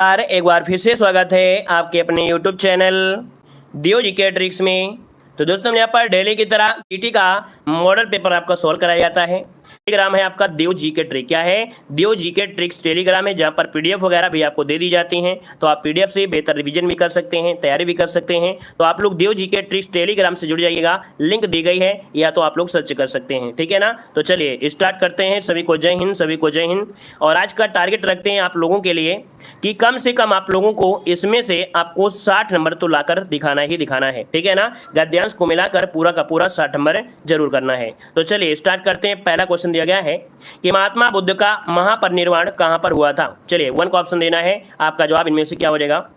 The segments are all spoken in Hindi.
यार एक बार फिर से स्वागत है आपके अपने YouTube चैनल दियो जीके ट्रिक्स में। तो दोस्तों यहाँ पर डेली की तरह पीटी का मॉडल पेपर आपका सॉल्व कराया जाता है। टेलीग्राम है आपका दियो जीके ट्रिक। क्या है? दियो जीके ट्रिक्स टेलीग्राम है, जहाँ पर पीडीएफ वगैरह भी आपको दे दी जाती हैं। तो आप पीडीएफ से बेहतर रिवीजन भी कर सकते हैं, तैयारी भी कर सकते हैं। तो आप लोग दियो जीके ट्रिक्स टेलीग्राम से जुड़ जाइएगा, लिंक दी गई है या तो आप लोग सर्च कर सकते हैं। ठीक है ना? तो चलिए स्टार्ट करते हैं। सभी को जय हिंद, सभी को जय हिंद। और आज का टारगेट रखते हैं आप लोगों के लिए कि कम से कम आप लोगों को इसमें से आपको 60 नंबर तो लाकर दिखाना ही दिखाना है। ठीक है ना? गद्यांश को मिलाकर पूरा का पूरा 60 नंबर जरूर करना है। तो चलिए स्टार्ट करते हैं। पहला क्वेश्चन दिया गया है कि महात्मा बुद्ध का महापरिनिर्वाण कहां पर हुआ था। चलिए 1 का ऑप्शन देना है। आपका जवाब इनमें से क्या हो जाएगा?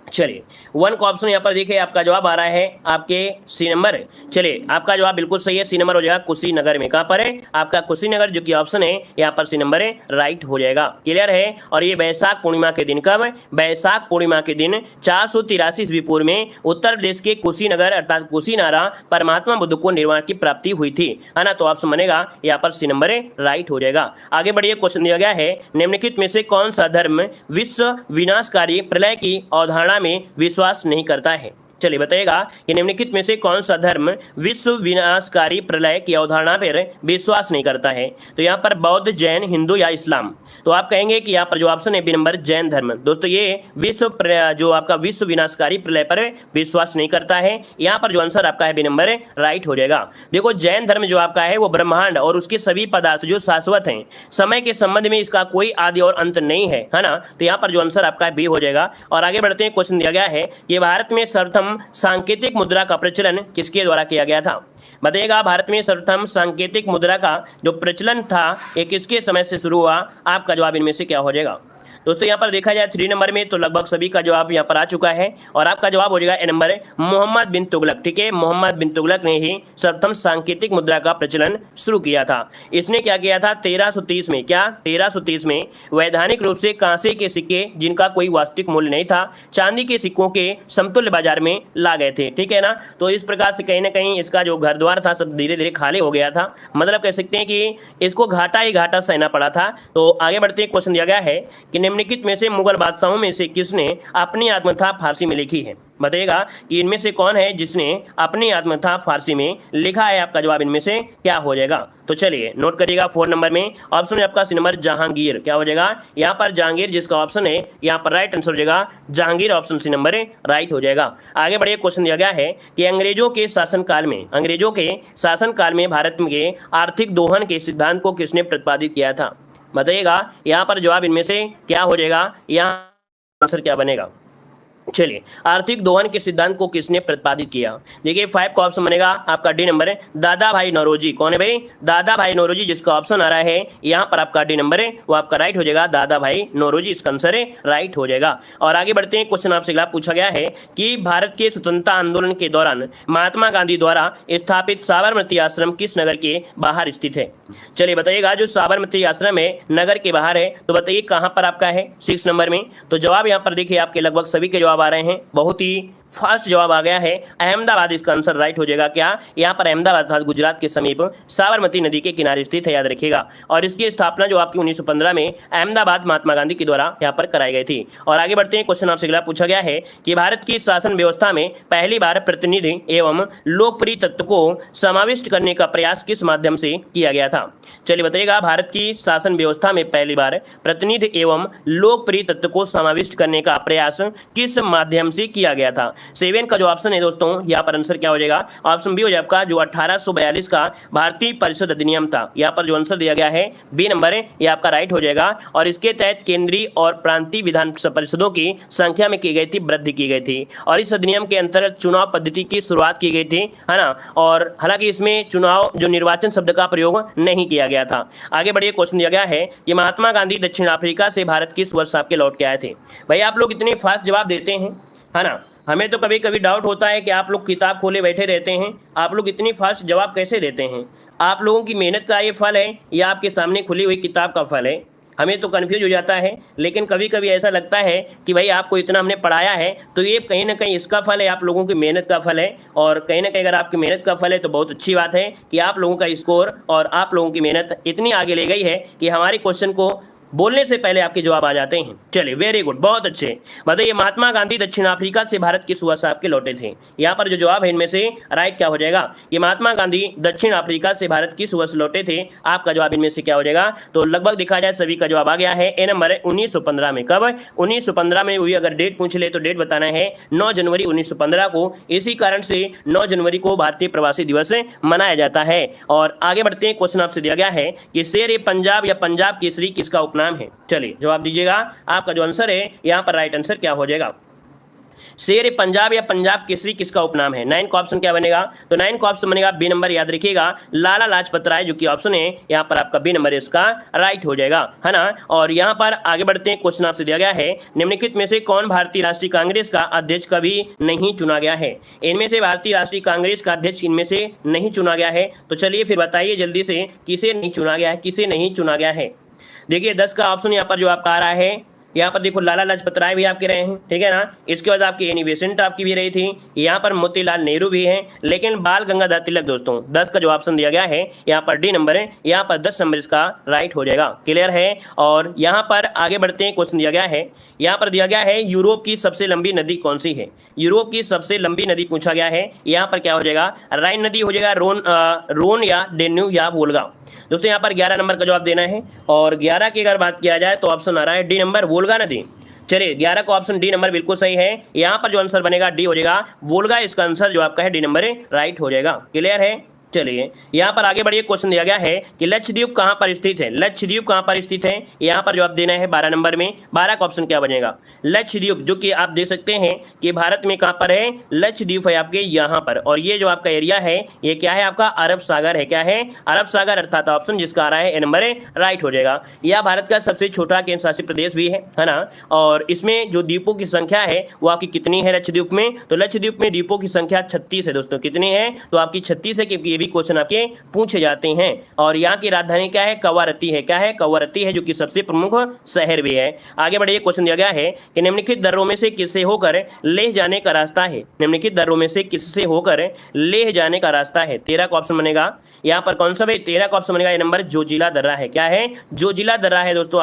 चलिए 1 का ऑप्शन यहाँ पर देखिए, आपका जवाब आ रहा है आपके सी नंबर। चलिए आपका जवाब बिल्कुल सही है, सी नंबर हो जाएगा कुशीनगर में। कहाँ पर है? आपका कुशीनगर जो कि ऑप्शन है यहाँ पर सी नंबर है, राइट हो जाएगा। क्लियर है? और ये वैशाख पूर्णिमा के दिन, कब? वैशाख पूर्णिमा के दिन 483 ईस्वी पूर्व में उत्तर प्रदेश के कुशीनगर अर्थात कुशीनारा पर महात्मा बुद्ध को निर्वाण की प्राप्ति हुई थी, है ना? तो ऑप्शन बनेगा यहाँ पर सी नंबर है, राइट हो जाएगा। आगे बढ़िए, क्वेश्चन दिया गया है निम्नलिखित में से कौन सा धर्म विश्व विनाशकारी प्रलय की अवधारणा में विश्वास नहीं करता है। चलिए बताइएगा कि निम्नलिखित में से कौन सा धर्म विश्व विनाशकारी प्रलय की अवधारणा पर विश्वास नहीं करता है। तो यहाँ पर बौद्ध, जैन, हिंदू या इस्लाम। तो आप कहेंगे कि यहाँ पर जो ऑप्शन है बी नंबर, जैन धर्म। दोस्तों ये जो आपका विश्व विनाशकारी प्रलय पर विश्वास नहीं करता है। यहाँ पर जो आंसर आपका है बी नंबर है, राइट हो जाएगा। देखो जैन धर्म जो आपका है वो ब्रह्मांड और उसके सभी पदार्थ जो शाश्वत हैं, समय के संबंध में इसका कोई आदि और अंत नहीं है, है ना? तो यहाँ पर जो आंसर आपका है बी हो जाएगा। और आगे बढ़ते हैं, क्वेश्चन दिया गया है कि भारत में सर्वप्रथम सांकेतिक मुद्रा का प्रचलन किसके द्वारा किया गया था। बताइएगा भारत में सर्वप्रथम सांकेतिक मुद्रा का जो प्रचलन था ये किसके समय से शुरू हुआ। आपका जवाब इनमें से क्या हो जाएगा? दोस्तों यहाँ पर देखा जाए 3 नंबर में तो लगभग सभी का जवाब यहाँ पर आ चुका है और आपका जवाब हो जाएगा ए नंबर, मोहम्मद बिन तुगलक। ठीक है, मोहम्मद बिन तुगलक ने ही सर्वप्रथम सांकेतिक मुद्रा का प्रचलन शुरू किया था। इसने क्या किया था? 1330 में, क्या 1330 में वैधानिक रूप से कांसे के सिक्के जिनका कोई वास्तविक मूल्य नहीं था, चांदी के सिक्कों के समतुल्य बाजार में ला गए थे। ठीक है ना? तो इस प्रकार से कहीं ना कहीं इसका जो घर द्वार था सब धीरे धीरे खाली हो गया था। मतलब कह सकते हैं कि इसको घाटा ही घाटा सहना पड़ा था। तो आगे बढ़ते हैं, क्वेश्चन दिया गया है कि निम्नलिखित में से मुगल बादशाहों में से किसने अपनी आत्मकथा फारसी में लिखी है। बताइएगा कि इनमें से कौन है जिसने अपनी आत्मकथा फारसी में लिखा है। आपका जवाब इनमें से क्या हो जाएगा? तो चलिए नोट करिएगा 4 नंबर में ऑप्शन है आपका सी नंबर, जहांगीर। क्या हो जाएगा यहाँ पर? जहांगीर जिसका ऑप्शन है यहाँ पर राइट आंसर हो जाएगा जहांगीर, ऑप्शन सी नंबर है, राइट हो जाएगा। आगे बढ़िए, क्वेश्चन दिया गया है कि अंग्रेजों के शासनकाल में भारत के आर्थिक दोहन के सिद्धांत को किसने प्रतिपादित किया था। बताइएगा यहाँ पर जवाब इनमें से क्या हो जाएगा, यहाँ आंसर क्या बनेगा? चलिए आर्थिक दोहन के सिद्धांत को किसने प्रतिपादित किया। देखिए 5 का ऑप्शन बनेगा आपका डी नंबर है, दादा भाई नौरोजी। कौन है भाई? दादा भाई नौरोजी, जिसका ऑप्शन आ रहा है यहाँ पर आपका डी नंबर है वो आपका राइट हो जाएगा, दादा भाई नौरोजी इसका आंसर है, राइट हो जाएगा। और आगे बढ़ते हैं, क्वेश्चन आपसे अगला पूछा गया है कि भारत के स्वतंत्रता आंदोलन के दौरान महात्मा गांधी द्वारा स्थापित साबरमती आश्रम किस नगर के बाहर स्थित है। चलिए बताइएगा जो साबरमती आश्रम है नगर के बाहर है, तो बताइए कहाँ पर आपका है 6 नंबर में। तो जवाब यहाँ पर देखिए आपके लगभग सभी के जवाब आ रहे हैं, बहुत ही फास्ट जवाब आ गया है, अहमदाबाद इसका आंसर राइट हो जाएगा। क्या यहाँ पर अहमदाबाद था गुजरात के समीप साबरमती नदी के किनारे स्थित है, याद रखिएगा। और इसकी स्थापना जो आपकी 1915 में अहमदाबाद महात्मा गांधी के द्वारा यहाँ पर कराई गई थी। और आगे बढ़ते हैं, क्वेश्चन आपसे अगला पूछा गया है कि भारत की शासन व्यवस्था में पहली बार प्रतिनिधि एवं लोकप्रिय तत्व को समाविष्ट करने का प्रयास किस माध्यम से किया गया था। चलिए बताइएगा भारत की शासन व्यवस्था में पहली बार प्रतिनिधि एवं लोकप्रिय तत्व को समाविष्ट करने का प्रयास किस माध्यम से किया गया था। 7 का जो ऑप्शन है दोस्तों यहाँ पर आंसर क्या हो जाएगा? ऑप्शन बी हो जाएगा आपका जो 1842 का भारतीय परिषद अधिनियम था। यहाँ पर जो आंसर दिया गया है बी नंबर है, ये आपका राइट हो जाएगा। और इसके तहत केंद्रीय और प्रांतीय विधान परिषदों की संख्या में की गई थी, वृद्धि की गई थी। और इस अधिनियम के अंतर्गत चुनाव पद्धति की शुरुआत की गई थी, है ना? और हालांकि इसमें चुनाव जो निर्वाचन शब्द का प्रयोग नहीं किया गया था। आगे बढ़िए, क्वेश्चन दिया गया है कि महात्मा गांधी दक्षिण अफ्रीका से भारत किस वर्ष आपके लौट के आए थे। भाई आप लोग इतने फास्ट जवाब देते हैं, है ना? हमें तो कभी कभी डाउट होता है कि आप लोग किताब खोले बैठे रहते हैं, आप लोग इतनी फास्ट जवाब कैसे देते हैं। आप लोगों की मेहनत का ये फल है या आपके सामने खुली हुई किताब का फल है? हमें तो कन्फ्यूज हो जाता है। लेकिन कभी कभी ऐसा लगता है कि भाई आपको इतना हमने पढ़ाया है तो ये कहीं ना कहीं इसका फल है, आप लोगों की मेहनत का फल है। और कहीं ना कहीं अगर आपकी मेहनत का फल है तो बहुत अच्छी बात है कि आप लोगों का स्कोर और आप लोगों की मेहनत इतनी आगे ले गई है कि हमारे क्वेश्चन को बोलने से पहले आपके जवाब आ जाते हैं। चलिए वेरी गुड, बहुत अच्छे। बताइए महात्मा गांधी दक्षिण अफ्रीका से भारत किस वर्ष आपके लौटे थे? यहाँ पर जो जवाब है इनमें से राइट क्या हो जाएगा? ये महात्मा गांधी दक्षिण अफ्रीका से भारत किस वर्ष लौटे थे? आपका जवाब इनमें से क्या हो जाएगा? तो लगभग देखा जाए सभी का जवाब आ गया है। ए नंबर है 1915 में। कब? 1915 में हुई। अगर डेट पूछ ले तो डेट बताना है 9 जनवरी 1915 को। इसी कारण से 9 जनवरी को भारतीय प्रवासी दिवस मनाया जाता है। और आगे बढ़ते हैं, क्वेश्चन आपसे दिया गया है कि शेर ए पंजाब या पंजाब केसरी किसका उपनाम है? चलिए जवाब दीजिएगा। आपका जो आंसर है यहाँ पर राइट आंसर क्या हो जाएगा? शेर ए पंजाब या पंजाब केसरी किसका उपनाम है? 9 का ऑप्शन क्या बनेगा? तो 9 का ऑप्शन बनेगा बी नंबर, याद रखिएगा, लाला लाजपत राय, जो कि ऑप्शन है यहाँ पर आपका बी नंबर इसका राइट हो जाएगा, है ना। और यहाँ पर आगे बढ़ते हैं, क्वेश्चन आपसे दिया गया है निम्नलिखित में से कौन भारतीय राष्ट्रीय कांग्रेस का अध्यक्ष कभी नहीं चुना गया है? इनमें से भारतीय राष्ट्रीय कांग्रेस का अध्यक्ष इनमें से नहीं चुना गया है। तो चलिए फिर बताइए जल्दी से, किसे नहीं चुना गया है, किसे नहीं चुना गया है? देखिए 10 का ऑप्शन यहाँ पर जो आपका आ रहा है, यहाँ पर देखो लाला लाजपत राय भी आपके रहे हैं, ठीक है ना। इसके बाद आपकी एनी बेसेंट आपकी भी रही थी, यहाँ पर मोतीलाल नेहरू भी हैं, लेकिन बाल गंगाधर तिलक दोस्तों 10 का जो ऑप्शन दिया गया है यहाँ पर डी नंबर है, यहाँ पर 10 नंबर इसका राइट हो जाएगा। क्लियर है। और यहाँ पर आगे बढ़ते हैं, क्वेश्चन दिया गया है, यहाँ पर दिया गया है यूरोप की सबसे लंबी नदी कौन सी है? यूरोप की सबसे लंबी नदी पूछा गया है। यहाँ पर क्या हो जाएगा? राइन नदी हो जाएगा, रोन या डेन्यू या वोल्गा। दोस्तों यहाँ पर 11 नंबर का जवाब देना है। और 11 की अगर बात किया जाए तो ऑप्शन आ रहा है डी नंबर, वोल्गा नदी। चलिए 11 का ऑप्शन डी नंबर बिल्कुल सही है। यहाँ पर जो आंसर बनेगा डी हो जाएगा, वोल्गा इसका आंसर जो आपका है डी नंबर राइट हो जाएगा। क्लियर है। चलिए यहाँ पर आगे बढ़िए, क्वेश्चन दिया गया है कि लक्षद्वीप कहाँ पर स्थित है? लक्षद्वीप कहाँ पर स्थित है? यहाँ पर जवाब देना है 12 नंबर में। 12 का ऑप्शन क्या बनेगा? लक्षद्वीप, जो कि आप देख सकते हैं कि भारत में कहाँ पर है? लक्षद्वीप है आपके यहाँ पर। और ये जो आपका एरिया है ये क्या है? आपका अरब सागर है। क्या है? अरब सागर, अर्थात ऑप्शन जिसका आ रहा है ए नंबर राइट हो जाएगा। यह भारत का सबसे छोटा केंद्र शासित प्रदेश भी है ना। और इसमें जो द्वीपों की संख्या है वो आपकी कितनी है लक्षद्वीप में? तो लक्षद्वीप में द्वीपों की संख्या 36 है दोस्तों। कितनी है? तो आपकी 36 है, क्योंकि भी क्वेश्चन आपके पूछे जाते हैं। और यहाँ की राजधानी क्या है? कवारत्ती है। क्या है? कवारत्ती है, जो कि सबसे प्रमुख शहर भी है। आगे बढ़िए, क्वेश्चन दिया गया है कि निम्नलिखित दर्रों में से किससे होकर लेह जाने का रास्ता है? निम्नलिखित दर्रों में से किससे होकर लेह जाने का रास्ता है? 13 का ऑप्शन बनेगा यहाँ पर कौन सा भाई? 13 का ऑप्शन बनेगा ये नंबर, जोजिला दर्रा है। क्या है? जोजिला दर्रा है दोस्तों।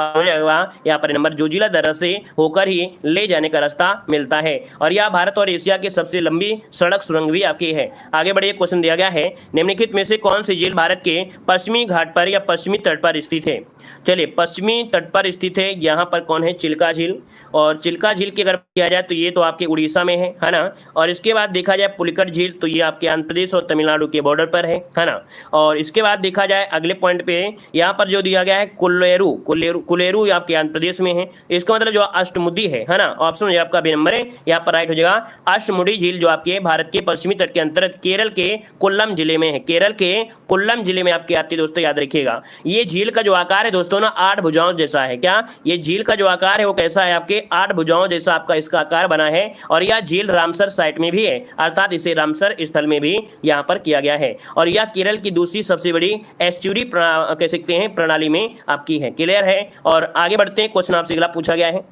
यहाँ पर नंबर जोजिला दर्रा से होकर ही ले जाने का रास्ता मिलता है। और यह भारत और एशिया की सबसे लंबी सड़क सुरंग भी आपकी है। आगे बढ़िए, क्वेश्चन दिया गया है निम्नलिखित में से कौन सी झील भारत के पश्चिमी घाट पर या पश्चिमी तट पर स्थित है? चलिए पश्चिमी तट पर स्थित है, यहाँ पर कौन है? चिल्का झील। और चिल्का झील की अगर किया जाए तो ये तो आपके उड़ीसा में है ना। और इसके बाद देखा जाए पुलिकट झील, तो ये आपके आंध्र प्रदेश और तमिलनाडु के बॉर्डर पर है ना। और इसके बाद देखा जाए अगले पॉइंट पे यहाँ पर जो दिया गया है कुलेरू, कुलेरू कुलेरू आपके आंध्र प्रदेश में है। इसका मतलब जो अष्टमुडी है ना, ऑप्शन जो आपका बी नंबर है यहाँ पर राइट हो जाएगा। अष्टमुडी झील जो आपके भारत के पश्चिमी तट के अंतर्गत केरल के कोल्लम जिले में है। केरल के कोल्लम जिले में आपके आती है दोस्तों, याद रखिएगा। ये झील का जो आकार है दोस्तों ना 8 भुजाओं जैसा है। क्या? ये झील का जो आकार है वो कैसा है? आपके 8 भुजाओं जैसा आपका इसका आकार बना है। और यह झील रामसर साइट में भी है, अर्थात इसे रामसर स्थल में भी यहाँ पर किया गया है। और यह केरल की दूसरी सबसे बड़ी एस्चुरी कह सकते हैं प्रणाली में आपकी है। क्लियर है। और आगे बढ़ते हैं, क्वेश्चन आपसे अगला पूछा गया है।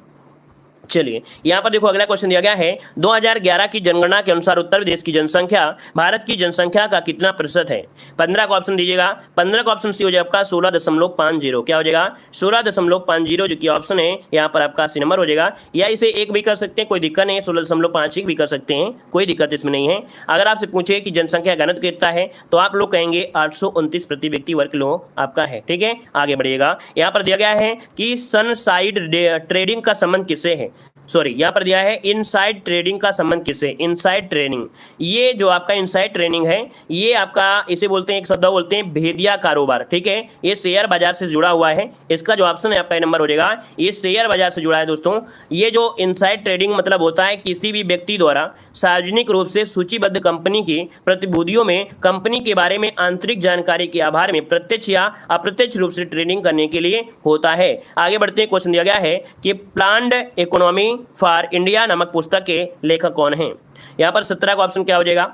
चलिए यहाँ पर देखो अगला क्वेश्चन दिया गया है 2011 की जनगणना के अनुसार उत्तर प्रदेश की जनसंख्या भारत की जनसंख्या का कितना प्रतिशत है? 15 का ऑप्शन दीजिएगा। 15 का ऑप्शन सी हो जाएगा आपका 16.50। क्या हो जाएगा? 16.50, जो कि ऑप्शन है यहाँ पर आपका सी नंबर हो जाएगा। या इसे 1 भी कर सकते हैं, कोई दिक्कत नहीं। 16.5 भी कर सकते हैं, कोई दिक्कत इसमें नहीं है। अगर आपसे पूछे कि जनसंख्या घनत्व कितना है तो आप लोग कहेंगे 829 प्रति व्यक्ति वर्ग किलो आपका है। ठीक है, आगे बढ़िएगा। यहाँ पर दिया गया है कि सनसाइड ट्रेडिंग का संबंध किससे है? सॉरी, यहाँ पर दिया है इनसाइड ट्रेडिंग का संबंध किससे? इनसाइड ट्रेडिंग, ये जो आपका इनसाइड ट्रेडिंग है ये आपका इसे बोलते हैं, एक शब्द बोलते हैं भेदिया कारोबार। ठीक है, ये शेयर बाजार से जुड़ा हुआ है। इसका जो ऑप्शन है आपका नंबर हो जाएगा, ये शेयर बाजार से जुड़ा है दोस्तों। ये जो इनसाइड ट्रेडिंग मतलब होता है किसी भी व्यक्ति द्वारा सार्वजनिक रूप से सूचीबद्ध कंपनी की प्रतिभूतियों में कंपनी के बारे में आंतरिक जानकारी के आधार में प्रत्यक्ष या अप्रत्यक्ष रूप से ट्रेडिंग करने के लिए होता है। आगे बढ़ते हैं, क्वेश्चन दिया गया है कि प्लान्ड इकोनॉमी फॉर इंडिया नामक पुस्तक के लेखक कौन हैं? यहाँ पर 17 का ऑप्शन क्या हो जाएगा?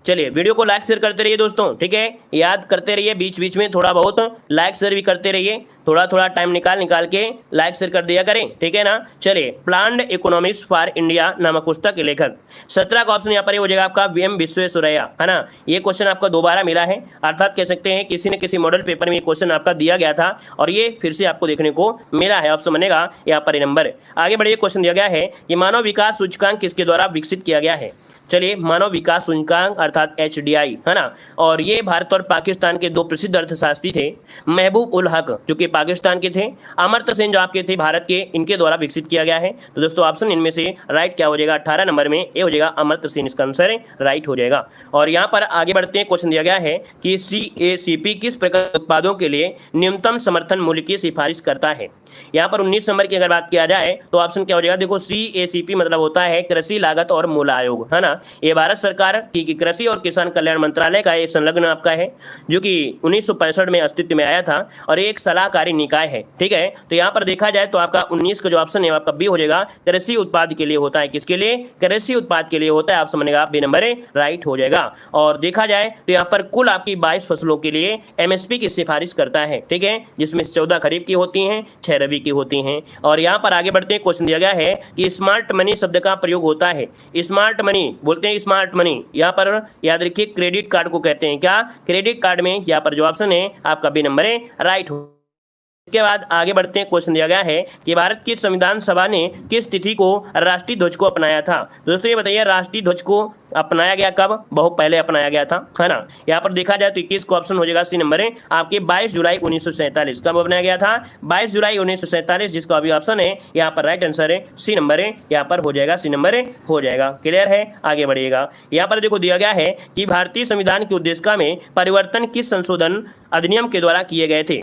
चलिए वीडियो को लाइक शेयर करते रहिए दोस्तों, ठीक है, याद करते रहिए, बीच बीच में थोड़ा बहुत लाइक शेयर भी करते रहिए, थोड़ा थोड़ा टाइम निकाल के लाइक शेयर कर दिया करें, ठीक है ना। चलिए, प्लान्ड इकोनॉमिक्स फॉर इंडिया नामक पुस्तक के लेखक 17 का ऑप्शन यहाँ पर हो जाएगा आपका वीएम विश्वेश्वरैया, है ना। ये क्वेश्चन आपका दोबारा मिला है, अर्थात कह सकते हैं किसी न किसी मॉडल पेपर में ये क्वेश्चन आपका दिया गया था और ये फिर से आपको देखने को मिला है। ऑप्शन बनेगा यहाँ पर नंबर। आगे बढ़िए, क्वेश्चन दिया गया है कि मानव विकास सूचकांक किसके द्वारा विकसित किया गया है। चलिए, मानव विकास सूचकांक अर्थात HDI, है ना, और ये भारत और पाकिस्तान के दो प्रसिद्ध अर्थशास्त्री थे, महबूब उल हक जो कि पाकिस्तान के थे, अमर्त्य सेन जो आपके थे भारत के, इनके द्वारा विकसित किया गया है। तो दोस्तों ऑप्शन इनमें से राइट क्या हो जाएगा, 18 नंबर में ए हो जाएगा अमर्त्य सेन, इसका आंसर राइट हो जाएगा। और यहाँ पर आगे बढ़ते हैं, क्वेश्चन दिया गया है कि CACP किस प्रकार के उत्पादों के लिए न्यूनतम समर्थन मूल्य की सिफारिश करता है। यहाँ पर 19 नंबर की अगर बात किया जाए तो ऑप्शन क्या हो जाएगा, देखो CACP मतलब होता है कृषि लागत और मूल्य आयोग, है ना। ये भारत सरकार की कृषि और किसान कल्याण मंत्रालय का एक संलग्न आपका है, जो कि 1965 में अस्तित्व में आया था और एक सलाहकारी निकाय है, ठीक है। तो यहाँ पर देखा जाए तो आपका 19 का जो ऑप्शन है आपका बी हो जाएगा, कृषि उत्पाद के लिए होता है। किसके लिए, कृषि उत्पाद के लिए होता है, ऑप्शन बनेगा बी नंबर राइट हो जाएगा। और देखा जाए तो यहाँ पर कुल आपकी 22 फसलों के लिए MSP की सिफारिश करता है, ठीक है, जिसमें 14 खरीफ की होती हैं, 6 रबी की होती हैं। और यहाँ पर आगे बढ़ते हैं, क्वेश्चन दिया गया है कि स्मार्ट मनी शब्द का प्रयोग होता है। स्मार्ट मनी बोलते हैं, स्मार्ट मनी यहाँ पर याद रखिए क्रेडिट कार्ड को कहते हैं। क्या, क्रेडिट कार्ड में यहाँ पर जो ऑप्शन है आपका बी नंबर राइट हो। इसके बाद आगे बढ़ते हैं, क्वेश्चन दिया गया है कि भारत की संविधान सभा ने किस तिथि को राष्ट्रीय ध्वज को अपनाया था। दोस्तों ये बताइए, राष्ट्रीय ध्वज को अपनाया गया कब, बहुत पहले अपनाया गया था, है ना। यहाँ पर देखा जाए तो 21 का ऑप्शन हो जाएगा सी नंबर आपके 22 जुलाई 1947। कब अपनाया गया था, 22 जुलाई 1947, जिसका अभी ऑप्शन है यहाँ पर राइट आंसर है सी नंबर यहाँ पर हो जाएगा, सी नंबर हो जाएगा। क्लियर है, आगे बढ़िएगा। यहाँ पर देखो दिया गया है कि भारतीय संविधान की उद्देशिका में परिवर्तन किस संशोधन अधिनियम के द्वारा किए गए थे।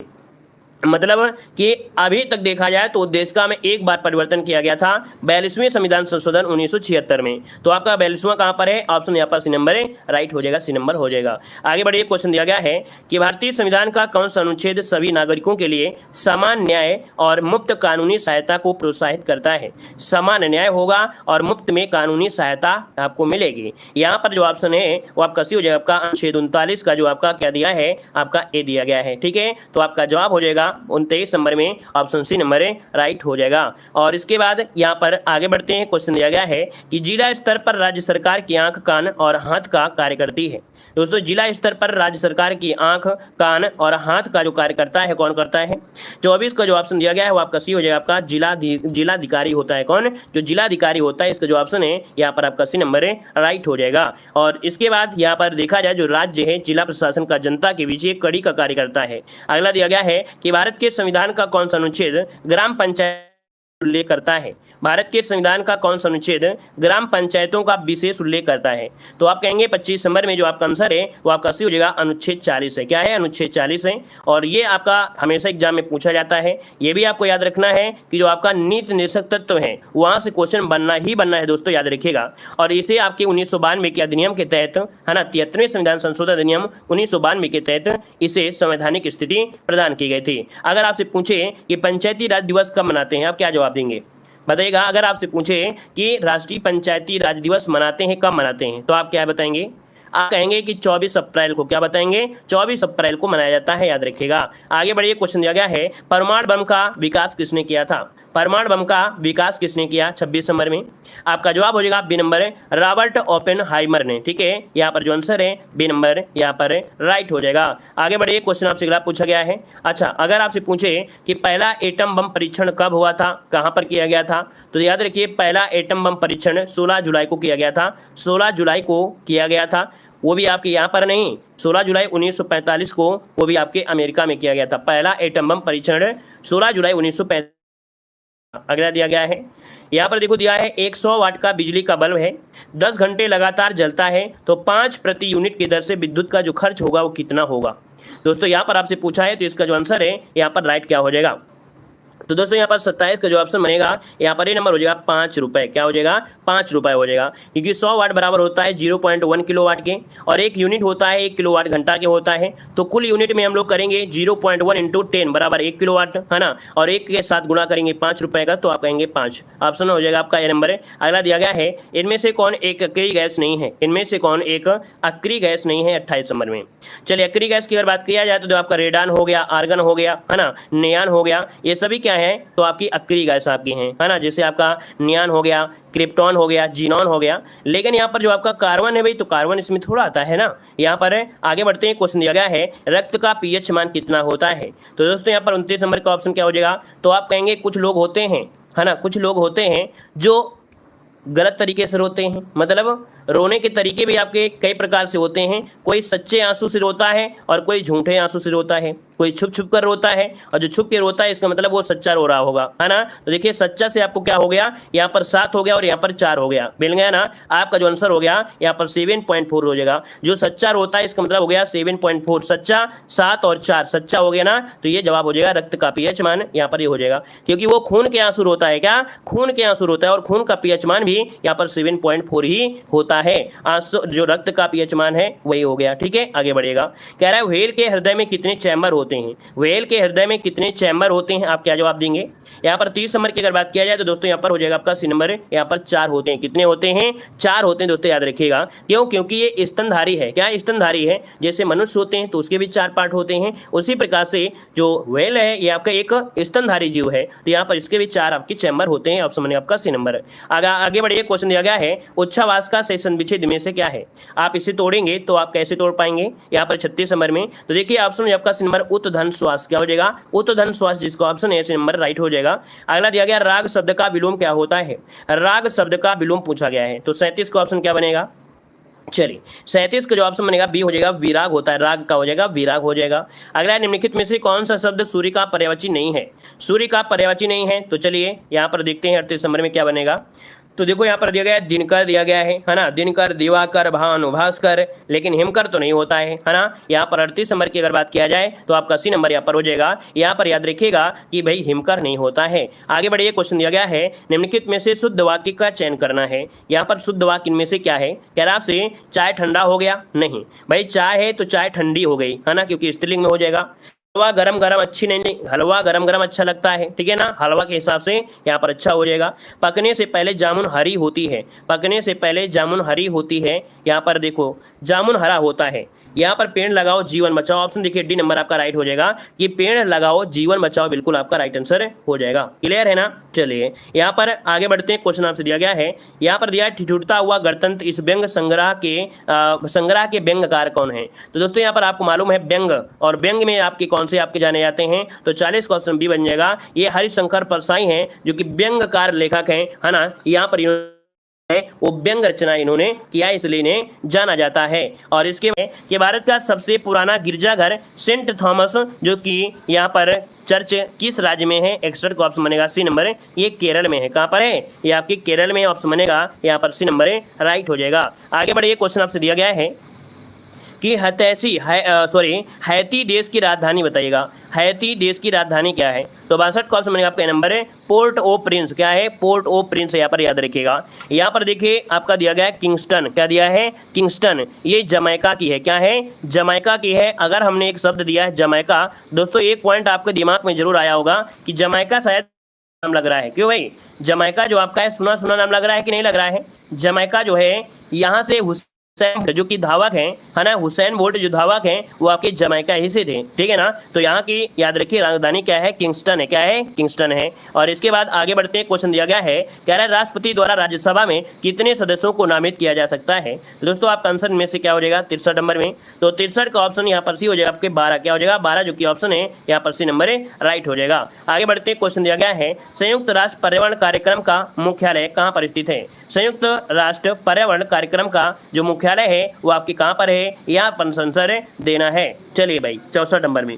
मतलब कि अभी तक देखा जाए तो उद्देशिका में एक बार परिवर्तन किया गया था, 42वें संविधान संशोधन 1976 में। तो आपका 42वां कहाँ पर है, ऑप्शन यहाँ पर सी नंबर राइट हो जाएगा, सी नंबर हो जाएगा। आगे बढ़िए, क्वेश्चन दिया गया है कि भारतीय संविधान का कौन सा अनुच्छेद सभी नागरिकों के लिए समान न्याय और मुफ्त कानूनी सहायता को प्रोत्साहित करता है। समान न्याय होगा और मुफ्त में कानूनी सहायता आपको मिलेगी। यहाँ पर जो ऑप्शन है वो आपका सी हो जाएगा, आपका अनुच्छेद 39 का जो आपका क्या दिया है, आपका ए दिया गया है, ठीक है। तो आपका जवाब हो जाएगा 29 नंबर में ऑप्शन सी नंबर राइट हो जाएगा। और इसके बाद यहाँ पर आगे बढ़ते हैं, क्वेश्चन दिया गया है कि जिला स्तर पर राज्य सरकार की आंख, कान और हाथ का कार्य करती है। दोस्तों जिला स्तर पर राज्य सरकार की आंख, कान और हाथ का जो कार्य करता है कौन करता है। 24 का जो ऑप्शन दिया गया है वो आपका सी हो जाएगा, आपका जिलाधिकारी होता है। कौन, जो जिलाधिकारी होता है, इसका जो ऑप्शन है यहाँ पर आपका सी नंबर राइट हो जाएगा। और इसके बाद यहाँ पर देखा जाए जो राज्य है, जिला प्रशासन का जनता के बीच एक कड़ी का कार्य करता है। अगला दिया गया है कि भारत के संविधान का कौन सा अनुच्छेद ग्राम पंचायत उल्लेख करता है। भारत के संविधान का कौन सा अनुच्छेद ग्राम पंचायतों का विशेष उल्लेख करता है। तो आप कहेंगे 25 नंबर में जो आपका आंसर है वो आपका सी हो जाएगा, अनुच्छेद 40 है। क्या है, अनुच्छेद 40 है। और ये आपका हमेशा एग्जाम में पूछा जाता है। ये भी आपको याद रखना है कि जो आपका नीति निर्देशक तत्व है वहाँ से क्वेश्चन बनना ही बनना है दोस्तों, याद रखिएगा। और इसे आपके 1992 के अधिनियम के तहत, है ना, 73वें संविधान संशोधन अधिनियम 1992 के तहत इसे संवैधानिक स्थिति प्रदान की गई थी। अगर आपसे पूछे कि पंचायती राज दिवस कब मनाते हैं, आप क्या जवाब देंगे, बताइएगा। अगर आपसे पूछे कि राष्ट्रीय पंचायती राज दिवस मनाते हैं, कब मनाते हैं, तो आप क्या बताएंगे, आप कहेंगे कि 24 अप्रैल को। क्या बताएंगे, 24 अप्रैल को मनाया जाता है, याद रखिएगा। आगे बढ़िए, क्वेश्चन दिया गया है परमाणु बम का विकास किसने किया था। परमाणु बम का विकास किसने किया 26 नंबर में। आपका जवाब हो जाएगा बी नंबर रॉबर्ट ओपेनहाइमर ने, ठीक है। यहाँ पर जो आंसर है बी नंबर यहाँ पर राइट हो जाएगा। आगे बढ़िए, क्वेश्चन आपसे अगला पूछा गया है। अच्छा, अगर आपसे पूछे कि पहला एटम बम परीक्षण कब हुआ था, कहाँ पर किया गया था, तो याद रखिए पहला एटम बम परीक्षण 16 जुलाई को किया गया था। 16 जुलाई को किया गया था, वो भी आपके यहाँ पर नहीं, 16 जुलाई 1945 को वो भी आपके अमेरिका में किया गया था। पहला एटम बम परीक्षण 16 जुलाई 1945। अगला दिया गया है, यहाँ पर देखो दिया है 100 वाट का बिजली का बल्ब है, 10 घंटे लगातार जलता है, तो 5 प्रति यूनिट की दर से विद्युत का जो खर्च होगा वो कितना होगा। दोस्तों यहाँ पर आपसे पूछा है, तो इसका जो आंसर है यहाँ पर राइट क्या हो जाएगा, तो दोस्तों यहाँ पर 27 का जो ऑप्शन बनेगा यहाँ पर ये नंबर हो जाएगा 5 रुपये। क्या हो जाएगा? 5 रुपये हो जाएगा, क्योंकि 100 वाट बराबर होता है 0.1 किलोवाट के, और 1 यूनिट होता है 1 किलोवाट घंटा के होता है। तो कुल यूनिट में हम लोग करेंगे 0.1 इंटू 10 बराबर 1 किलोवाट, है ना, और 1 के साथ गुणा करेंगे 5 रुपये का, तो आप कहेंगे 5। ऑप्शन हो जाएगा आपका ये नंबर है। अगला दिया गया है, इनमें से कौन एक अक्रिय गैस नहीं है? इनमें से कौन एक अक्रिय गैस नहीं है 28 नंबर में। चलिए अक्रिय गैस की अगर बात किया जाए तो जो आपका रेडान हो गया, आर्गन हो गया, है ना, नियान हो गया, ये सभी क्या है? तो आपकी अक्रिय गैस आपकी हैं, है ना, जैसे आपका नियान हो गया, क्रिप्टॉन हो गया, जीनॉन हो गया। लेकिन यहाँ पर जो आपका कार्बन है भाई, तो कार्बन इसमें थोड़ा आता है ना। यहाँ पर आगे बढ़ते हैं, क्वेश्चन दिया गया है रक्त का पीएच मान कितना होता है? तो दोस्तों यहाँ पर 29 नंबर का ऑप्शन क्या हो जाएगा? तो आप कहेंगे कुछ लोग होते हैं, है ना, कुछ लोग होते हैं जो गलत तरीके से रोते हैं, मतलब रोने के तरीके भी आपके कई प्रकार से होते हैं। कोई सच्चे आंसू से रोता है और कोई झूठे आंसू से रोता है, कोई छुप छुप कर रोता है, और जो छुप के रोता है इसका मतलब वो सच्चा रो रहा होगा, है ना। तो देखिए सच्चा से आपको क्या हो गया? यहाँ पर 7 हो गया और यहाँ पर 4 हो गया, मिल गया ना। आपका जो आंसर हो गया यहाँ पर 7.4 हो जाएगा। जो सच्चा रोता है इसका मतलब हो गया 7.4, सच्चा 7 और 4 सच्चा हो गया ना। तो ये जवाब हो जाएगा रक्त का पीएच मान, यहाँ पर ये हो जाएगा, क्योंकि वो खून के आंसू रोता है। क्या? खून के आंसू रोता है, और खून का पीएच मान भी यहाँ पर 7.4 ही होता है। जो रक्त का पीएच मान है वही हो गया। ठीक है, आगे बढ़ेगा। कह रहा है व्हेल के हृदय में कितने चैम्बर होते हैं? व्हेल के हृदय में कितने चैम्बर होते हैं? आप क्या जवाब देंगे? यहाँ पर 30 नंबर की अगर बात किया जाए तो दोस्तों यहाँ पर हो जाएगा आपका सी नंबर, यहाँ पर 4 होते हैं। कितने होते हैं? 4 होते हैं दोस्तों, याद रखिएगा। क्यों? क्योंकि ये स्तनधारी है। क्या? स्तनधारी है। जैसे मनुष्य होते हैं तो उसके भी 4 पार्ट होते हैं, उसी प्रकार से जो व्हेल है ये आपका एक स्तनधारी जीव है, तो यहाँ पर इसके भी 4 आपके चैम्बर होते हैं। ऑप्शन बने आपका सी नंबर। आगे बढ़िए, क्वेश्चन दिया गया है उच्छ्वास का सेशन विच्छेद में से क्या है? आप इसे तोड़ेंगे तो आप कैसे तोड़ पाएंगे? यहाँ पर 36 नंबर में। तो देखिए ऑप्शन आपका सी नंबर उत्तधन श्वास। क्या हो जाएगा? उत्तधन श्वास, जिसका ऑप्शन है सी नंबर राइट हो जाएगा। अगला दिया गया राग शब्द का विलोम क्या होता है? राग शब्द का विलोम पूछा गया है, तो 37 का ऑप्शन क्या बनेगा? चलिए 37 का जो ऑप्शन बनेगा बी हो जाएगा, विराग होता है। राग का हो जाएगा विराग हो जाएगा। अगला निम्नलिखित में से कौन सा शब्द सूर्य का पर्यायवाची नहीं है? सूर्य का पर्यायवाची नहीं है, तो चलिए यहाँ पर देखते हैं 38 नंबर में क्या बनेगा। तो देखो यहाँ पर दिया गया है दिनकर, दिया गया है ना, दिनकर, दिवाकर, भानु, भास्कर, लेकिन हिमकर तो नहीं होता है ना। यहाँ पर 38 नंबर की अगर बात किया जाए तो आपका सी नंबर यहाँ पर हो जाएगा। यहाँ पर याद रखिएगा कि भाई हिमकर नहीं होता है। आगे बढ़िए, क्वेश्चन दिया गया है निम्नलिखित में से शुद्ध वाक्य का चयन करना है। यहाँ पर शुद्ध वाक्य इनमें से क्या है? कह रहा आपसे चाय ठंडा हो गया? नहीं भाई, चाय है तो चाय ठंडी हो गई, है ना, क्योंकि स्त्रीलिंग में हो जाएगा। हलवा गरम गरम अच्छी नहीं, हलवा गरम गरम अच्छा लगता है, ठीक है ना, हलवा के हिसाब से यहाँ पर अच्छा हो जाएगा। पकने से पहले जामुन हरी होती है, पकने से पहले जामुन हरी होती है। यहाँ पर देखो जामुन हरा होता है। यहाँ पर पेड़ लगाओ जीवन बचाओ, ऑप्शन देखिए डी नंबर आपका राइट हो जाएगा कि पेड़ लगाओ जीवन बचाओ, बिल्कुल आपका राइट आंसर हो जाएगा। क्लियर है ना। चलिए यहाँ पर आगे बढ़ते हैं, क्वेश्चन आपसे दिया गया है, यहाँ पर दिया है ठिठुरता हुआ गणतंत्र इस व्यंग संग्रह के व्यंगकार कौन है? तो दोस्तों यहाँ पर आपको मालूम है व्यंग, और व्यंग में आपके कौन से आपके जाने जाते हैं? तो 40 का ऑप्शन बी बन जाएगा। ये हरिशंकर परसाई हैं जो कि व्यंगकार लेखक हैं, है ना। यहाँ पर वो व्यंग रचना इन्होंने किया, इसलिए इन्हें जाना जाता है। और इसके कि भारत का सबसे पुराना गिरजाघर सेंट थॉमस जो कि यहाँ पर चर्च किस राज्य में है? 61 का ऑप्शन बनेगा सी नंबर, ये केरल में है। कहाँ पर है? ये आपके केरल में ऑप्शन बनेगा, यहाँ पर सी नंबर राइट हो जाएगा। आगे बढ़िए, क्वेश्चन आपसे दिया गया है कि हैती देश की राजधानी बताइएगा। हैती देश की राजधानी क्या है? तो 62 का ऑप्शन बनेगा आपका नंबर है पोर्ट ओ प्रिंस। क्या है? पोर्ट ओ प्रिंस, यहाँ पर याद रखिएगा। यहाँ पर देखिए आपका दिया गया है किंगस्टन। क्या दिया है? किंगस्टन। ये जमैका की है। क्या है? जमैका की है। अगर हमने एक शब्द दिया है जमैका, दोस्तों एक पॉइंट आपके दिमाग में जरूर आया होगा कि जमैका शायद नाम लग रहा है। क्यों भाई? जमैका जो आपका है सुना सुना नाम लग रहा है कि नहीं लग रहा है? जमैका जो है यहाँ से हुसैन जो कि धावक हैं, है ना, हुसैन बोल्ट जो धावक हैं वो आपके जमैका ही से थे, ठीक है ना। तो यहाँ की याद रखिए राजधानी क्या है? किंगस्टन है। क्या है? किंगस्टन है। और इसके बाद आगे बढ़ते हैं, क्वेश्चन दिया गया है, कह रहा है राष्ट्रपति द्वारा राज्यसभा में कितने सदस्यों को नामित किया जा सकता है? तो दोस्तों आपका आंसर में से क्या हो जाएगा? 63 नंबर में। तो 63 का ऑप्शन यहाँ पर सी हो जाएगा आपके 12। क्या हो जाएगा? 12, जो कि ऑप्शन है यहाँ पर सी नंबर राइट हो जाएगा। आगे बढ़ते हैं, क्वेश्चन दिया गया है संयुक्त राष्ट्र पर्यावरण कार्यक्रम का मुख्यालय कहाँ पर स्थित है? संयुक्त राष्ट्र पर्यावरण कार्यक्रम का जो मुख्यालय है वो आपके कहाँ पर है? यहाँ पर आंसर देना है। चलिए भाई 64 नंबर में।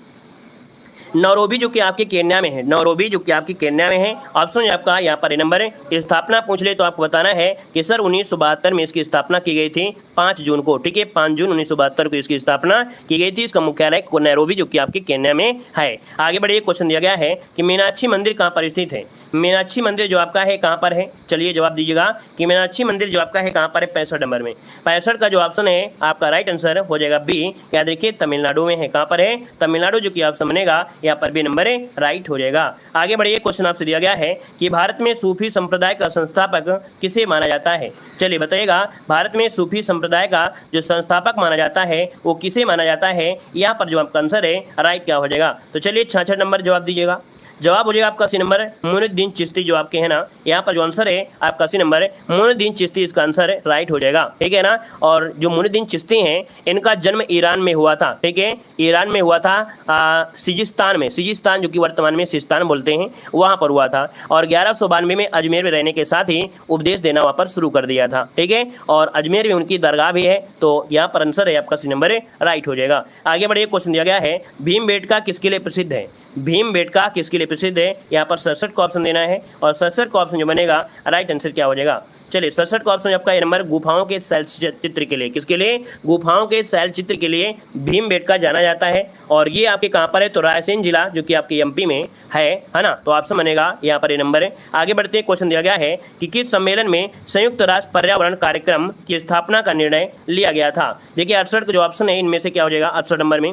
नौरोबी जो कि आपके केन्या में है, नौरोबी जो कि आपकी केन्या में है। ऑप्शन है आपका यहाँ पर ए नंबर है। स्थापना पूछ ले तो आपको बताना है कि सर 1972 में इसकी स्थापना की गई थी 5 जून को, ठीक है, 5 जून 1972 को इसकी स्थापना की गई थी। इसका मुख्यालय नैरोबी जो कि आपके केन्या में है। आगे बढ़िए, क्वेश्चन दिया गया है कि मीनाक्षी मंदिर कहाँ पर स्थित है। मीनाक्षी मंदिर जो आपका है कहाँ पर है, चलिए जवाब दीजिएगा कि मीनाक्षी मंदिर जो आपका है कहाँ पर है, 65 नंबर में। 65 का जो ऑप्शन है आपका राइट आंसर हो जाएगा बी, याद रखिए तमिलनाडु में है। कहाँ पर है, तमिलनाडु जो कि ऑप्शन बनेगा यहाँ पर बी नंबर है, राइट हो जाएगा। आगे बढ़िए, क्वेश्चन आपसे दिया गया है कि भारत में सूफी संप्रदाय का संस्थापक किसे माना जाता है। चलिए बताइएगा, भारत में सूफी संप्रदाय का जो संस्थापक माना जाता है वो किसे माना जाता है। यहाँ पर जो आपका आंसर है राइट क्या हो जाएगा, तो चलिए 66 नंबर जवाब दीजिएगा। जवाब हो जाएगा आपका सी नंबर मोइनुद्दीन चिश्ती जो आपके है ना। यहाँ पर जो आंसर है आपका सी नंबर मोइनुद्दीन चिश्ती, इसका आंसर है राइट हो जाएगा, ठीक है ना। और जो मोइनुद्दीन चिश्ती हैं इनका जन्म ईरान में हुआ था, ठीक है, ईरान में हुआ था, सिजिस्तान में, सिजिस्तान जो कि वर्तमान में सिस्तान बोलते हैं, वहाँ पर हुआ था। और 1192 में अजमेर में रहने के साथ ही उपदेश देना वहाँ पर शुरू कर दिया था, ठीक है। और अजमेर में उनकी दरगाह भी है, तो यहाँ पर आंसर है आपका सी नंबर है, राइट हो जाएगा। आगे बढ़िए, क्वेश्चन दिया गया है भीमबेटका किसके लिए प्रसिद्ध है। भीमबेटका किसके लिए प्रसिद्ध है, यहाँ पर 67 का ऑप्शन देना है। और 67 का ऑप्शन जो बनेगा राइट आंसर क्या हो जाएगा, चलिए 67 का ऑप्शन आपका ए नंबर गुफाओं के शैल चित्र के लिए, किसके लिए, गुफाओं के शैल चित्र के लिए भीमबेटका जाना जाता है। और ये आपके कहाँ पर है, तो रायसेन जिला जो कि आपके एमपी में है ना। तो ऑप्शन बनेगा यहाँ पर ए नंबर है। आगे बढ़ते हैं, क्वेश्चन दिया गया है कि किस सम्मेलन में संयुक्त राष्ट्र पर्यावरण कार्यक्रम की स्थापना का निर्णय लिया गया था। देखिए 68 का जो ऑप्शन है इनमें से क्या हो जाएगा, 68 नंबर में।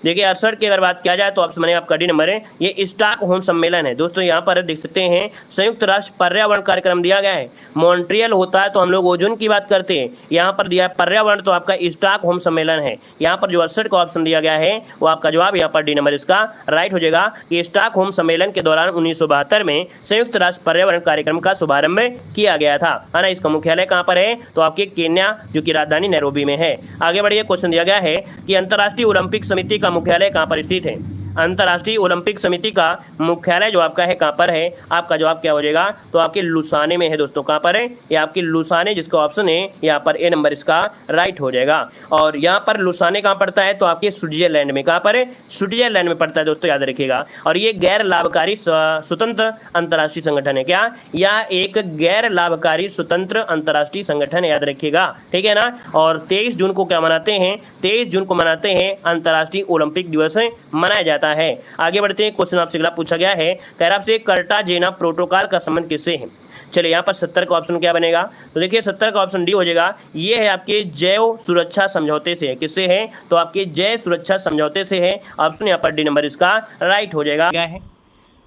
देखिए 68 की अगर बात किया जाए तो ऑप्शन बनेगा आपका डी नंबर है, ये स्टॉकहोम सम्मेलन है। दोस्तों यहाँ पर देख सकते हैं संयुक्त राष्ट्र पर्यावरण कार्यक्रम दिया गया है, मॉन्ट्रियल होता है तो हम लोग ओजोन की बात करते हैं, यहाँ पर दिया है पर्यावरण तो आपका स्टॉकहोम सम्मेलन है। यहाँ पर जो 68 का ऑप्शन दिया गया है वो आपका जवाब यहाँ पर डी नंबर इसका राइट हो जाएगा कि स्टॉकहोम सम्मेलन के दौरान 1972 में संयुक्त राष्ट्र पर्यावरण कार्यक्रम का शुभारंभ किया गया था, है ना। इसका मुख्यालय कहाँ पर है, तो आपके केन्या जो कि राजधानी नैरोबी में है। आगे बढ़िए, क्वेश्चन दिया गया है कि अंतर्राष्ट्रीय ओलंपिक समिति का मुख्यालय कहाँ पर स्थित है। अंतर्राष्ट्रीय ओलंपिक समिति का मुख्यालय जो आपका है कहाँ पर है, आपका जवाब क्या हो जाएगा, तो आपके लुसाने में है। दोस्तों कहाँ पर है, ये आपके लुसाने, जिसका ऑप्शन है यहाँ पर ए नंबर इसका राइट हो जाएगा। और यहाँ पर लुसाने कहाँ पड़ता है, तो आपके स्विट्जरलैंड में, कहाँ पर है, स्विट्जरलैंड में पड़ता है दोस्तों, याद रखिएगा। और ये गैर लाभकारी स्वतंत्र अंतर्राष्ट्रीय संगठन है, क्या, यह एक गैर लाभकारी स्वतंत्र अंतर्राष्ट्रीय संगठन है, याद रखिएगा, ठीक है ना। और 23 जून को क्या मनाते हैं, 23 जून को मनाते हैं अंतर्राष्ट्रीय ओलंपिक दिवस मनाया जाता है। आगे बढ़ते हैं, क्वेश्चन आपसे अगला पूछा गया है, कह रहा आपसे कार्टाजेना प्रोटोकॉल का संबंध किससे है। चलिए यहाँ पर 70 का ऑप्शन क्या बनेगा, तो देखिए 70 का ऑप्शन डी हो जाएगा, ये है आपके जैव सुरक्षा समझौते से है। किससे है, तो आपके जैव सुरक्षा समझौते से है। ऑप्शन यहाँ पर डी नंबर इसका राइट हो जाएगा। क्या है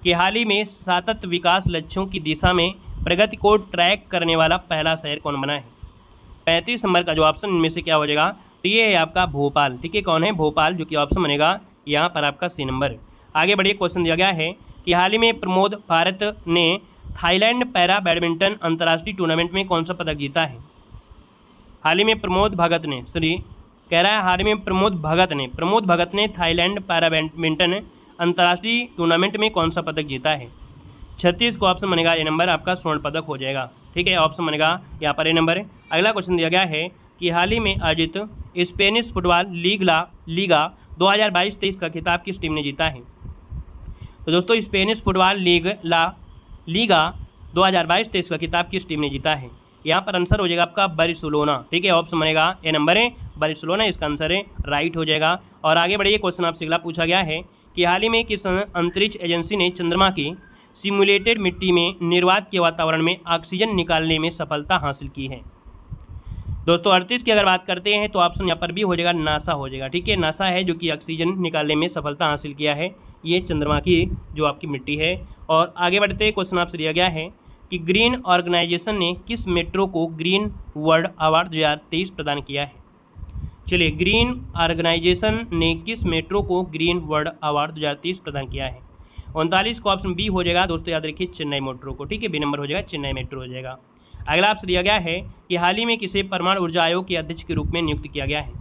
कि हाल ही में सतत विकास लक्ष्यों की दिशा में प्रगति को ट्रैक करने वाला पहला शहर कौन बना है। 35 नंबर का जो ऑप्शन इनमें से क्या हो जाएगा, तो ये है आपका भोपाल, ठीक है, कौन है, भोपाल, जो कि ऑप्शन बनेगा यहाँ पर आपका सी नंबर। आगे बढ़िए, क्वेश्चन दिया गया है कि हाल ही में प्रमोद भारत ने थाईलैंड पैरा बैडमिंटन अंतर्राष्ट्रीय टूर्नामेंट में कौन सा पदक जीता है। हाल ही में प्रमोद भगत ने, सॉरी कह रहा है हाल ही में प्रमोद भगत ने थाईलैंड पैरा बैडमिंटन अंतर्राष्ट्रीय टूर्नामेंट में कौन सा पदक जीता है। 36 को ऑप्शन बनेगा ए नंबर आपका स्वर्ण पदक हो जाएगा, ठीक है, ऑप्शन बनेगा यहाँ पर ए नंबर है। अगला क्वेश्चन दिया गया है कि हाल ही में आयोजित स्पेनिश फुटबॉल लीगा 2022-23 का खिताब किस टीम ने जीता है। तो दोस्तों स्पेनिश फुटबॉल लीगा 2022-23 का खिताब किस टीम ने जीता है। यहाँ पर आंसर हो जाएगा आपका बार्सिलोना, ठीक है, ऑप्शन बनेगा ए नंबर है बार्सिलोना, इसका आंसर है राइट हो जाएगा। और आगे बढ़िए, क्वेश्चन आपसे अगला पूछा गया है कि हाल ही में किस अंतरिक्ष एजेंसी ने चंद्रमा की सिमुलेटेड मिट्टी में निर्वात के वातावरण में ऑक्सीजन निकालने में सफलता हासिल की है। दोस्तों 38 की अगर बात करते हैं तो ऑप्शन यहाँ पर भी हो जाएगा नासा हो जाएगा, ठीक है, नासा है जो कि ऑक्सीजन निकालने में सफलता हासिल किया है, ये चंद्रमा की जो आपकी मिट्टी है। और आगे बढ़ते हैं, क्वेश्चन आपसे दिया गया है कि ग्रीन ऑर्गेनाइजेशन ने किस मेट्रो को ग्रीन वर्ल्ड अवार्ड 2023 प्रदान किया है। चलिए, ग्रीन ऑर्गेनाइजेशन ने किस मेट्रो को ग्रीन वर्ल्ड अवार्ड 2023 प्रदान किया है। 39 का ऑप्शन बी हो जाएगा दोस्तों, याद रखिए चेन्नई मेट्रो को, ठीक है, बी नंबर हो जाएगा, चेन्नई मेट्रो हो जाएगा। अगला आपसे दिया गया है कि हाल ही में किसे परमाणु ऊर्जा आयोग के अध्यक्ष के रूप में नियुक्त किया गया है।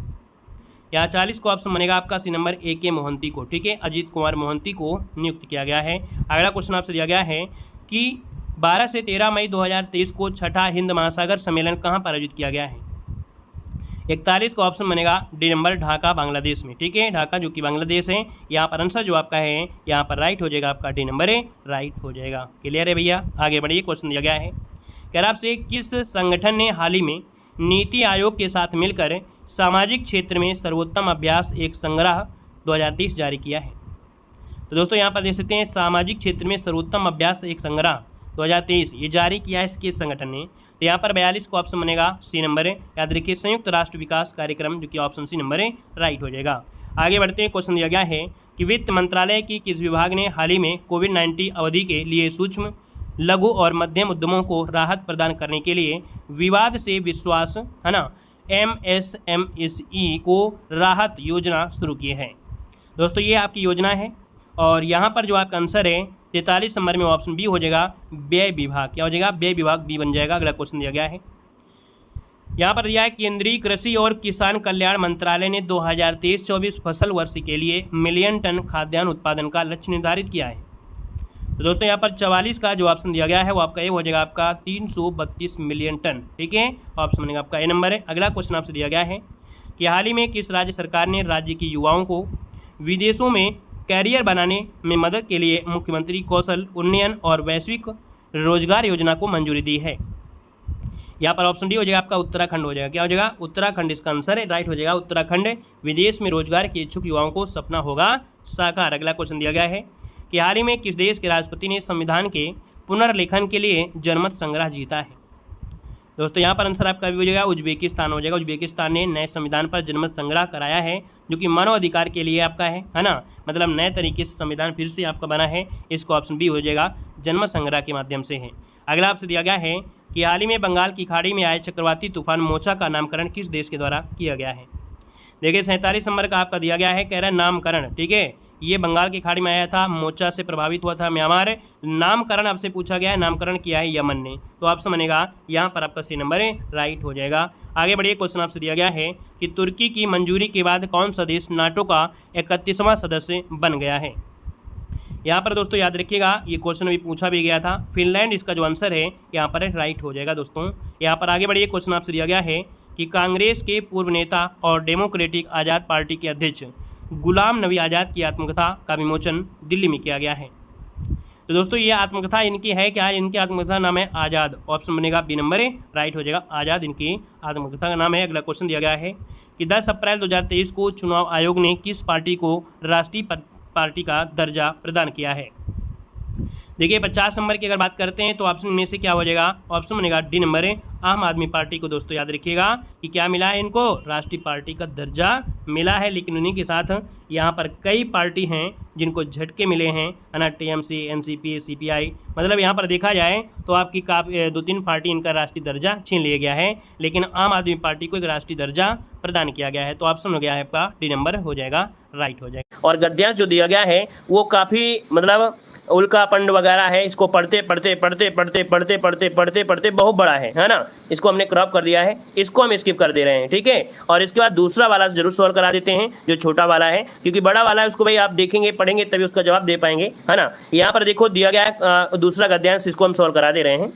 यहाँ 40 को ऑप्शन बनेगा आपका सी नंबर ए के मोहंती को, ठीक है, अजीत कुमार मोहंती को नियुक्त किया गया है। अगला क्वेश्चन आपसे दिया गया है कि 12 से 13 मई 2023 को छठा हिंद महासागर सम्मेलन कहाँ पर आयोजित किया गया है। 41 का ऑप्शन बनेगा डी नंबर, ढाका बांग्लादेश में। ठीक है, ढाका जो कि बांग्लादेश है। यहाँ पर आंसर जो आपका है यहाँ पर राइट हो जाएगा, आपका डी नंबर है राइट हो जाएगा। क्लियर है भैया, आगे बढ़िए। क्वेश्चन दिया गया है, कह रहा आपसे किस संगठन ने हाल ही में नीति आयोग के साथ मिलकर सामाजिक क्षेत्र में सर्वोत्तम अभ्यास एक संग्रह 2023 जारी किया है। तो दोस्तों यहाँ पर देख सकते हैं सामाजिक क्षेत्र में सर्वोत्तम अभ्यास एक संग्रह 2023 ये जारी किया है किस संगठन ने। तो यहाँ पर 42 का ऑप्शन बनेगा सी नंबर है, याद रखिए संयुक्त राष्ट्र विकास कार्यक्रम जो कि ऑप्शन सी नंबर है राइट हो जाएगा। आगे बढ़ते हैं, क्वेश्चन दिया गया है कि वित्त मंत्रालय की किस विभाग ने हाल ही में कोविड-19 अवधि के लिए सूक्ष्म लघु और मध्यम उद्यमों को राहत प्रदान करने के लिए विवाद से विश्वास है ना MSMSE को राहत योजना शुरू की है। दोस्तों ये आपकी योजना है और यहाँ पर जो आपका आंसर है 43 नंबर में ऑप्शन बी हो जाएगा, व्यय विभाग। क्या हो जाएगा, व्यय विभाग बी बन जाएगा। अगला क्वेश्चन दिया गया है, यहाँ पर दिया है केंद्रीय कृषि और किसान कल्याण मंत्रालय ने 2023-24 फसल वर्ष के लिए मिलियन टन खाद्यान्न उत्पादन का लक्ष्य निर्धारित किया है। तो दोस्तों यहाँ पर 44 का जो ऑप्शन दिया गया है वो आपका ये हो जाएगा, आपका 332 मिलियन टन। ठीक है, ऑप्शन बनेगा आपका ए नंबर है। अगला क्वेश्चन आपसे दिया गया है कि हाल ही में किस राज्य सरकार ने राज्य के युवाओं को विदेशों में कैरियर बनाने में मदद के लिए मुख्यमंत्री कौशल उन्नयन और वैश्विक रोजगार योजना को मंजूरी दी है। यहाँ पर ऑप्शन डी हो जाएगा, आपका उत्तराखंड हो जाएगा। क्या हो जाएगा, उत्तराखंड इसका आंसर है राइट हो जाएगा। उत्तराखंड विदेश में रोजगार के इच्छुक युवाओं को सपना होगा साकार। अगला क्वेश्चन दिया गया है कि हाल ही में किस देश के राष्ट्रपति ने संविधान के पुनर्लेखन के लिए जनमत संग्रह जीता है। दोस्तों यहाँ पर आंसर आपका भी हो जाएगा, उज्बेकिस्तान हो जाएगा। उज्बेकिस्तान ने नए संविधान पर जनमत संग्रह कराया है जो कि मानव अधिकार के लिए आपका है ना, मतलब नए तरीके से संविधान फिर से आपका बना है। इसको ऑप्शन बी हो जाएगा, जनमत संग्रह के माध्यम से है। अगला आपसे दिया गया है कि हाल ही में बंगाल की खाड़ी में आए चक्रवाती तूफान मोचा का नामकरण किस देश के द्वारा किया गया है। देखिए 47 नंबर का आपका दिया गया है, कह रहा है नामकरण। ठीक है, ये बंगाल की खाड़ी में आया था, मोचा से प्रभावित हुआ था म्यांमार। नामकरण आपसे पूछा गया है, नामकरण किया है यमन ने। तो ऑप्शन बनेगा यहाँ पर आपका सी नंबर है राइट हो जाएगा। आगे बढ़िए, क्वेश्चन आपसे दिया गया है कि तुर्की की मंजूरी के बाद कौन सा देश नाटो का 31वां सदस्य बन गया है। यहाँ पर दोस्तों याद रखिएगा, ये क्वेश्चन अभी पूछा भी गया था, फिनलैंड इसका जो आंसर है यहाँ पर राइट हो जाएगा। दोस्तों यहाँ पर आगे बढ़िए, क्वेश्चन आपसे दिया गया है कि कांग्रेस के पूर्व नेता और डेमोक्रेटिक आज़ाद पार्टी के अध्यक्ष गुलाम नबी आज़ाद की आत्मकथा का विमोचन दिल्ली में किया गया है। तो दोस्तों ये आत्मकथा इनकी है क्या, इनकी आत्मकथा नाम है आज़ाद। ऑप्शन बनेगा बी नंबर है राइट हो जाएगा, आज़ाद इनकी आत्मकथा का नाम है। अगला क्वेश्चन दिया गया है कि 10 अप्रैल 2023 को चुनाव आयोग ने किस पार्टी को राष्ट्रीय पार्टी का दर्जा प्रदान किया है। देखिए 50 नंबर की अगर बात करते हैं तो ऑप्शन में से क्या हो जाएगा, ऑप्शन बनेगा डी नंबर है, आम आदमी पार्टी को। दोस्तों याद रखिएगा कि क्या मिला है इनको, राष्ट्रीय पार्टी का दर्जा मिला है। लेकिन उन्हीं के साथ यहाँ पर कई पार्टी हैं जिनको झटके मिले हैं, है ना, टीएमसी, एनसीपी, सीपीआई। मतलब यहाँ पर देखा जाए तो आपकी 2-3 पार्टी इनका राष्ट्रीय दर्जा छीन लिया गया है, लेकिन आम आदमी पार्टी को एक राष्ट्रीय दर्जा प्रदान किया गया है। तो ऑप्शन हो गया है आपका डी नंबर हो जाएगा राइट हो जाएगा। और गद्यांश जो दिया गया है वो काफ़ी मतलब उल्का पंड वगैरह है, इसको पढ़ते पढ़ते पढ़ते पढ़ते पढ़ते पढ़ते पढ़ते पढ़ते बहुत बड़ा है ना, इसको हमने क्रॉप कर दिया है, इसको हम स्किप कर दे रहे हैं। ठीक है, और इसके बाद दूसरा वाला जरूर सॉल्व करा देते हैं जो छोटा वाला है, क्योंकि बड़ा वाला है उसको भाई आप देखेंगे पढ़ेंगे तभी उसका जवाब दे पाएंगे, है ना। यहाँ पर देखो दिया गया है दूसरा गद्यांश, इसको हम सॉल्व करा दे रहे हैं।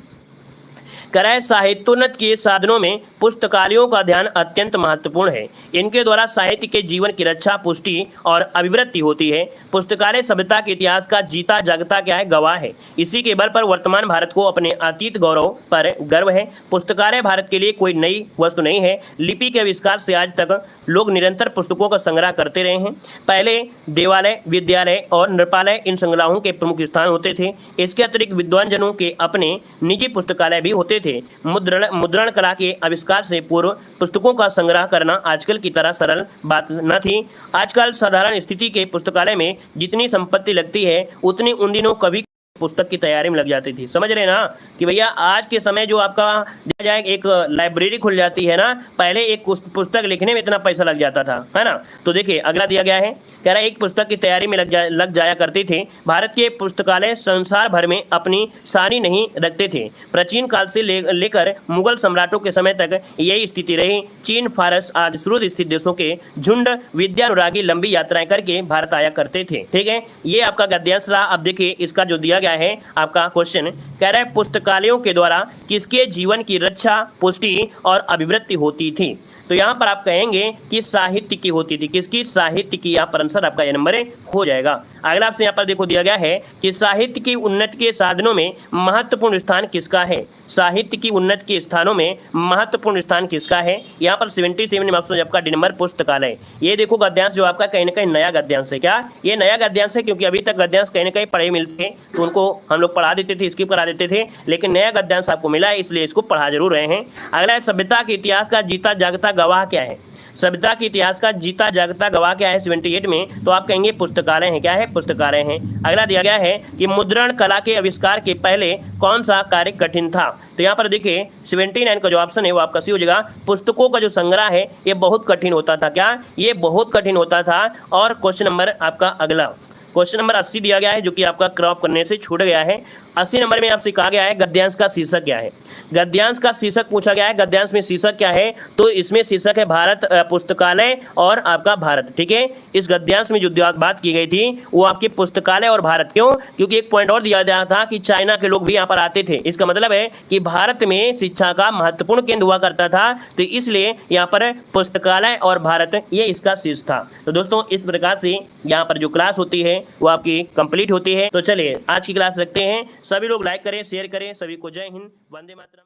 कराए साहित्योन्नत के साधनों में पुस्तकालयों का ध्यान अत्यंत महत्वपूर्ण है। इनके द्वारा साहित्य के जीवन की रक्षा, पुष्टि और अभिवृद्धि होती है। पुस्तकालय सभ्यता के इतिहास का जीता जागता क्या है, गवाह है। इसी के बल पर वर्तमान भारत को अपने अतीत गौरव पर गर्व है। पुस्तकालय भारत के लिए कोई नई वस्तु नहीं है। लिपि के आविष्कार से आज तक लोग निरंतर पुस्तकों का संग्रह करते रहे हैं। पहले देवालय, विद्यालय और नृपालय इन संग्रहों के प्रमुख स्थान होते थे। इसके अतिरिक्त विद्वानजनों के अपने निजी पुस्तकालय भी होते थे। मुद्रण कला के आविष्कार से पूर्व पुस्तकों का संग्रह करना आजकल की तरह सरल बात न थी। आजकल साधारण स्थिति के पुस्तकालय में जितनी संपत्ति लगती है उतनी उन दिनों कभी पुस्तक की तैयारी में लग जाती थी। समझ रहे ना कि भैया आज के समय जो आपका जाए एक लाइब्रेरी खुल जाती है ना, पहले एक पुस्तक लिखने में इतना पैसा लग जाता था, है ना। तो देखिए अगला दिया गया है, कह रहा है एक पुस्तक की तैयारी में लग जाया करते थे। भारत के पुस्तकालय संसार भर में अपनी सानी नहीं रखते थे। प्राचीन काल से लेकर मुगल सम्राटों के समय तक यही स्थिति रही। चीन, फारस आदि सूर्य स्थित देशों के झुंड विद्यानुरागी लंबी यात्राएं करके भारत आया करते थे। ठीक है, ये आपका गद्यांश रहा। अब देखिए इसका जो दिया गया है आपका क्वेश्चन, कह रहा है पुस्तकालयों के द्वारा किसके जीवन की रक्षा, पुष्टि और अभिवृद्धि होती थी। तो यहाँ पर आप कहेंगे कि साहित्य की होती थी। किसकी? साहित्य की। यहाँ पर आंसर आपका ये नंबर हो जाएगा। अगला आपसे यहाँ पर देखो दिया गया है कि साहित्य की उन्नति के साधनों में महत्वपूर्ण स्थान किसका है? साहित्य की उन्नति के स्थानों में महत्वपूर्ण स्थान किसका है? यहाँ पर 77 ऑप्शन आपका डी नंबर पुस्तकालय। ये देखो गद्यांश जो आपका कहीं ना कहीं नया गद्यांश है। क्या ये नया गद्यांश है? क्योंकि अभी तक गद्यांश कहीं ना कहीं पढ़े मिलते थे तो उनको हम लोग पढ़ा देते थे, स्किप करा देते थे, लेकिन नया गद्यांश आपको मिला है इसलिए इसको पढ़ा जरूर रहे हैं। अगला है सभ्यता के इतिहास का जीता जागता गवाह क्या है? सभ्यता के इतिहास का जीता जागता गवाह क्या है 78 में? तो आप कहेंगे पुस्तकालय है। क्या है? पुस्तकालय है। अगला दिया गया है कि मुद्रण कला के आविष्कार के पहले कौन सा कार्य कठिन था? तो यहाँ पर देखिए 79 का जो ऑप्शन है वो आपका सी हो जाएगा। पुस्तकों का जो संग्रह है ये बहुत कठिन होता था। क्या ये बहुत कठिन होता था? और क्वेश्चन नंबर आपका अगला क्वेश्चन नंबर 80 दिया गया है जो कि आपका क्रॉप करने से छूट गया है। 80 नंबर में आपसे कहा गया है गद्यांश का शीर्षक क्या है? गद्यांश का शीर्षक पूछा गया है। गद्यांश में शीर्षक क्या है? तो इसमें शीर्षक है भारत, पुस्तकालय और आपका भारत। ठीक है, इस गद्यांश में जो बात की गई थी वो आपके पुस्तकालय और भारत। क्यों? क्योंकि एक पॉइंट और दिया गया था कि चाइना के लोग भी यहाँ पर आते थे। इसका मतलब है कि भारत में शिक्षा का महत्वपूर्ण केंद्र हुआ करता था, तो इसलिए यहाँ पर पुस्तकालय और भारत ये इसका शीर्ष था। तो दोस्तों इस प्रकार से यहाँ पर जो क्लास होती है वो आपकी कंप्लीट होती है। तो चलिए आज की क्लास रखते हैं। सभी लोग लाइक करें, शेयर करें। सभी को जय हिंद, वंदे मातरम।